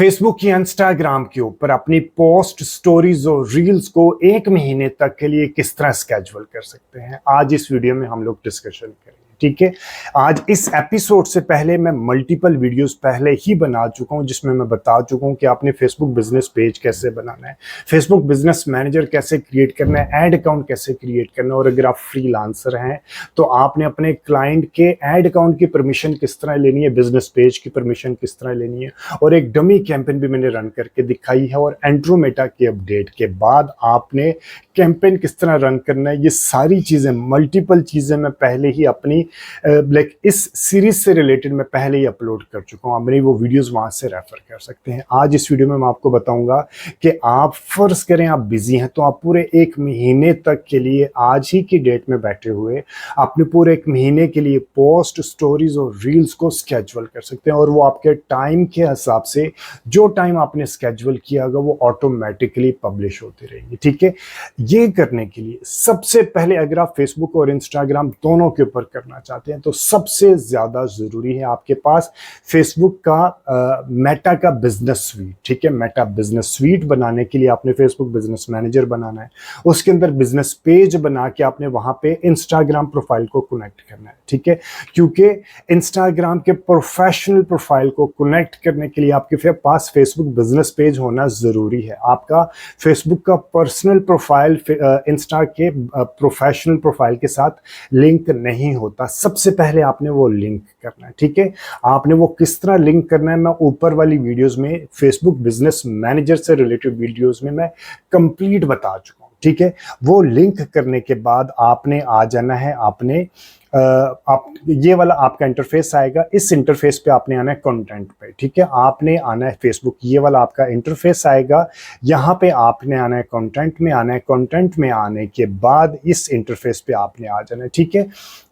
Facebook या Instagram के ऊपर अपनी पोस्ट, स्टोरीज और रील्स को 1 महीने तक के लिए किस तरह स्केड्यूल कर सकते हैं, आज इस वीडियो में हम लोग डिस्कशन करेंगे। ठीक है, आज इस एपिसोड से पहले मैं मल्टीपल वीडियोस पहले ही बना चुका हूं जिसमें मैं बता चुका हूं कि आपने फेसबुक बिजनेस पेज कैसे बनाना है, फेसबुक बिजनेस मैनेजर कैसे क्रिएट करना है, एड अकाउंट कैसे क्रिएट करना है। और अगर आप फ्रीलांसर हैं तो आपने अपने क्लाइंट के एड अकाउंट की परमिशन किस तरह लेनी है, बिजनेस पेज की परमिशन किस तरह लेनी है, और एक डमी कैंपेन भी मैंने रन करके दिखाई है। और एंड्रोमेटा के अपडेट के बाद आपने कैंपेन किस तरह रन करना है, ये सारी चीज़ें, मल्टीपल चीज़ें मैं पहले ही अपनी इस सीरीज से रिलेटेड मैं पहले ही अपलोड कर चुका हूँ। आप मेरी वो वीडियोस वहाँ से रेफर कर सकते हैं। आज इस वीडियो में मैं आपको बताऊंगा कि आप फर्ज करें आप बिजी हैं तो आप पूरे 1 महीने तक के लिए, आज ही की डेट में बैठे हुए, अपने पूरे 1 महीने के लिए पोस्ट, स्टोरीज और रील्स को स्केड्यूल कर सकते हैं। और वो आपके टाइम के हिसाब से, जो टाइम आपने स्केड्यूल किया होगा वो ऑटोमेटिकली पब्लिश होती रहेगी। ठीक है, ये करने के लिए सबसे पहले अगर आप फेसबुक और इंस्टाग्राम दोनों के ऊपर करना चाहते हैं तो सबसे ज्यादा जरूरी है आपके पास फेसबुक का मेटा का बिजनेस स्वीट। ठीक है, मेटा बिजनेस स्वीट बनाने के लिए आपने फेसबुक बिजनेस मैनेजर बनाना है, उसके अंदर बिजनेस पेज बना के आपने वहां पे इंस्टाग्राम प्रोफाइल को कनेक्ट करना है। ठीक है, क्योंकि इंस्टाग्राम के प्रोफेशनल प्रोफाइल को कनेक्ट करने के लिए आपके पास फेसबुक बिजनेस पेज होना जरूरी है। आपका फेसबुक का पर्सनल प्रोफाइल इंस्टा के प्रोफेशनल प्रोफाइल के साथ लिंक नहीं होता। सबसे पहले आपने वो लिंक करना है। ठीक है, आपने वो किस तरह लिंक करना है मैं ऊपर वाली वीडियोस में, फेसबुक बिजनेस मैनेजर से रिलेटेड वीडियोस में मैं कंप्लीट बता चुका हूं। ठीक है, वो लिंक करने के बाद आपने आ जाना है, आपने आप ये वाला आपका इंटरफेस आएगा, इस इंटरफेस पे आपने आना है कंटेंट पे। ठीक है, आपने आना है फेसबुक, ये वाला आपका इंटरफेस आएगा, यहाँ पे आपने आना है कंटेंट में, आना है कंटेंट में आने के बाद इस इंटरफेस पे आपने आ जाना है। ठीक है,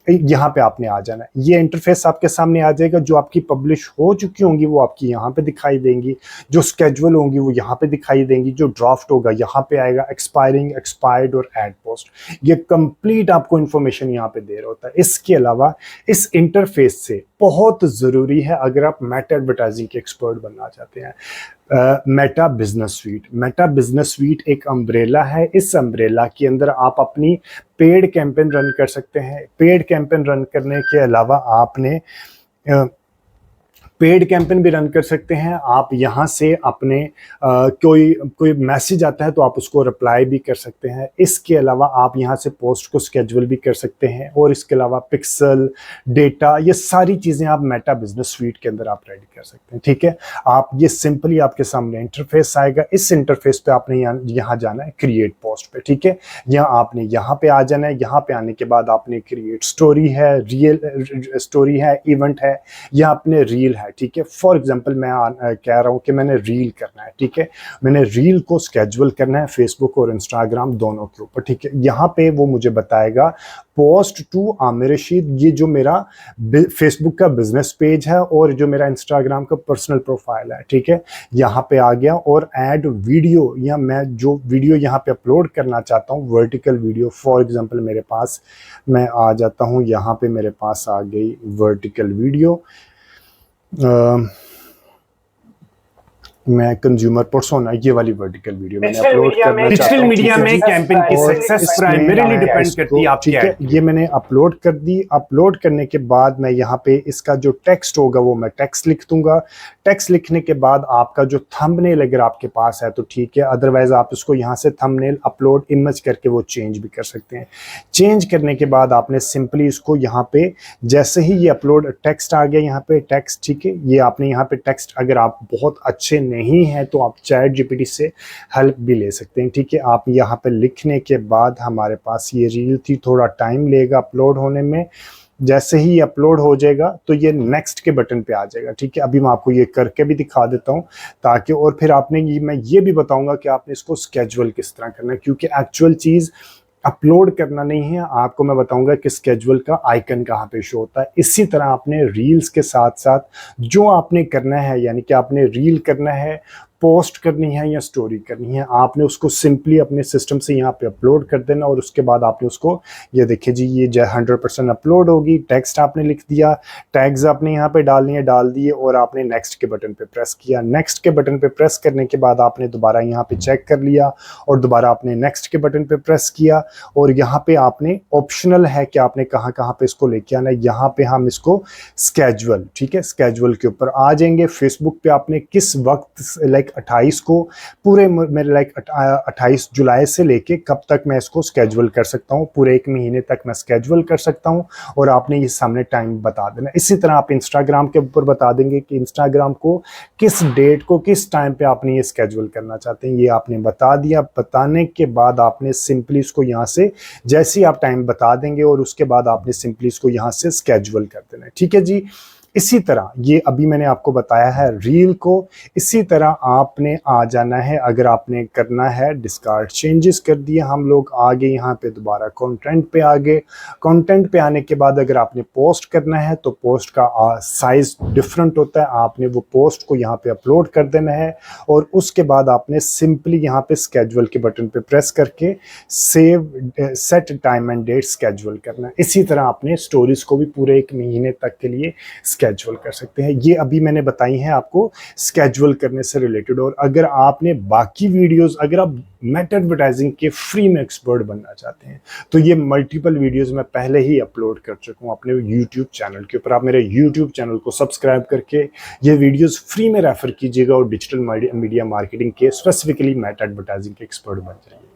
यहाँ पे आपने आ जाना है, ये इंटरफेस आपके सामने आ जाएगा। जो आपकी पब्लिश हो चुकी होंगी वो आपकी यहाँ पे दिखाई देंगी, जो स्केड्यूल होंगी वो यहाँ पे दिखाई देंगी, जो ड्राफ्ट होगा यहाँ पे आएगा, एक्सपायरिंग, एक्सपायर्ड और एड पोस्ट, ये कंप्लीट आपको इन्फॉर्मेशन यहाँ पे दे रहा होता है। इसके अलावा इस इंटरफेस से बहुत ज़रूरी है अगर आप मेटा एडवर्टाइजिंग के एक्सपर्ट बनना चाहते हैं, Meta business sweet. Meta business sweet एक अम्ब्रेला है, इस अम्ब्रेला के अंदर आप अपनी पेड कैंपेन रन कर सकते हैं। पेड कैंपेन रन करने के अलावा आपने पेड कैंपेन भी रन कर सकते हैं। आप यहाँ से अपने कोई मैसेज आता है तो आप उसको रिप्लाई भी कर सकते हैं। इसके अलावा आप यहाँ से पोस्ट को स्केड्यूल भी कर सकते हैं। और इसके अलावा पिक्सल, डेटा, ये सारी चीज़ें आप मेटा बिजनेस स्वीट के अंदर आप रेडी कर सकते हैं। ठीक है, आप ये सिंपली आपके सामने इंटरफेस आएगा, इस इंटरफेस पे आपने यहाँ जाना है क्रिएट पोस्ट पे। ठीक है, यहाँ आपने यहाँ पे आ जाना है। यहाँ पे आने के बाद आपने क्रिएट स्टोरी है, रियल स्टोरी है, इवेंट है, या आपने रील है। ठीक है, फॉर एग्जांपल मैं कह रहा हूं कि मैंने रील करना है। ठीक है, मैंने रील को स्केड्यूल करना है फेसबुक और इंस्टाग्राम दोनों के ऊपर। ठीक है, यहाँ पे वो मुझे बताएगा पोस्ट टू आमिर रशीद, ये जो मेरा फेसबुक का बिजनेस पेज है और जो मेरा इंस्टाग्राम का पर्सनल प्रोफाइल है। ठीक है, यहाँ पे आ गया। और ऐड वीडियो, या मैं जो वीडियो यहाँ पे अपलोड करना चाहता हूँ, वर्टिकल वीडियो, फॉर एग्जांपल मेरे पास, मैं आ जाता हूँ यहाँ पे, मेरे पास आ गई वर्टिकल वीडियो। मैं कंज्यूमर पर्सोना, ये वाली वर्टिकल वीडियो मैंने अपलोड करना चाहता हूं। डिजिटल मीडिया में कैंपेन की सक्सेस प्राइमरीली डिपेंड करती है आपकी। ठीक है, ये मैंने अपलोड कर दी। अपलोड करने के बाद मैं यहाँ पे इसका जो टेक्स्ट होगा वो मैं टेक्स्ट लिख दूंगा। टेक्स्ट लिखने के बाद आपका जो थंबनेल अगर आपके पास है तो ठीक है, अदरवाइज आप इसको यहाँ से थंबनेल अपलोड इमेज करके वो चेंज भी कर सकते हैं। चेंज करने के बाद आपने सिंपली इसको यहाँ पे, जैसे ही ये अपलोड टेक्स्ट आ गया यहाँ पे टेक्स्ट, ठीक है, ये आपने यहाँ पे टेक्स्ट, अगर आप बहुत अच्छे नहीं है तो आप चैट जीपीटी से हेल्प भी ले सकते हैं। ठीक है, आप यहाँ पे लिखने के बाद, हमारे पास ये रील थी, थोड़ा टाइम लेगा अपलोड होने में, जैसे ही अपलोड हो जाएगा तो ये नेक्स्ट के बटन पे आ जाएगा। ठीक है, अभी मैं आपको ये करके भी दिखा देता हूँ ताकि, और फिर आपने मैं ये भी बताऊंगा कि आपने इसको स्केड्यूल किस तरह करना है, क्योंकि एक्चुअल चीज़ अपलोड करना नहीं है, आपको मैं बताऊंगा कि स्केड्यूल का आइकन कहाँ पे शो होता है। इसी तरह आपने रील्स के साथ साथ जो आपने करना है, यानी कि आपने रील करना है, पोस्ट करनी है या स्टोरी करनी है, आपने उसको सिंपली अपने सिस्टम से यहाँ पे अपलोड कर देना और उसके बाद आपने उसको, ये देखिए जी, ये 100% अपलोड होगी। टेक्स्ट आपने लिख दिया, टैग्स आपने यहाँ पे डालनी है, डाल दिए और आपने नेक्स्ट के बटन पे प्रेस किया। नेक्स्ट के बटन पे प्रेस करने के बाद आपने दोबारा यहाँ पे चेक कर लिया और दोबारा आपने नेक्स्ट के बटन पे प्रेस किया और यहाँ पे आपने ऑप्शनल है कि आपने कहाँ कहाँ पे इसको लेके आना है। यहाँ पे हम इसको स्केजुअल, ठीक है, स्केजुअल के ऊपर आ जाएंगे। फेसबुक पे आपने किस वक्त, लाइक 28 को, पूरे मेरे लाइक 28 जुलाई से लेके कब तक मैं इसको स्केजुअल कर सकता हूँ, पूरे 1 महीने तक मैं स्केजुअल कर सकता हूँ और आपने ये सामने टाइम बता देना। इसी तरह आप इंस्टाग्राम के ऊपर बता देंगे कि इंस्टाग्राम को किस डेट को, किस टाइम पे आपने ये स्केजुअल करना चाहते हैं, ये आपने बता दिया। बताने के बाद आपने सिंपली इसको यहाँ से, जैसे ही आप टाइम बता देंगे और उसके बाद आपने सिंपली इसको यहाँ से स्केजुअल कर देना है, ठीक है जी। इसी तरह ये अभी मैंने आपको बताया है रील को, इसी तरह आपने आ जाना है। अगर आपने करना है डिस्कार्ड चेंजेस कर दिए हम लोग, आगे यहाँ पे दोबारा कंटेंट पे आ गए। कंटेंट पे आने के बाद अगर आपने पोस्ट करना है तो पोस्ट का साइज डिफरेंट होता है, आपने वो पोस्ट को यहाँ पे अपलोड कर देना है और उसके बाद आपने सिंपली यहाँ पे स्केजुअल के बटन पे प्रेस करके save, set time and date schedule करना है। इसी तरह आपने स्टोरीज को भी पूरे 1 महीने तक के लिए स्केजुअल कर सकते हैं। ये अभी मैंने बताई हैं आपको स्केजुअल करने से रिलेटेड। और अगर आपने बाकी वीडियोस, अगर आप मेटा एडवर्टाइजिंग के फ्री में एक्सपर्ट बनना चाहते हैं तो ये मल्टीपल वीडियोस मैं पहले ही अपलोड कर चुका हूँ अपने यूट्यूब चैनल के ऊपर। आप मेरे यूट्यूब चैनल को सब्सक्राइब करके ये वीडियोस फ्री में रेफर कीजिएगा और डिजिटल मीडिया मार्केटिंग के, स्पेसिफिकली मेटा एडवर्टाइजिंग के एक्सपर्ट बन जाइए।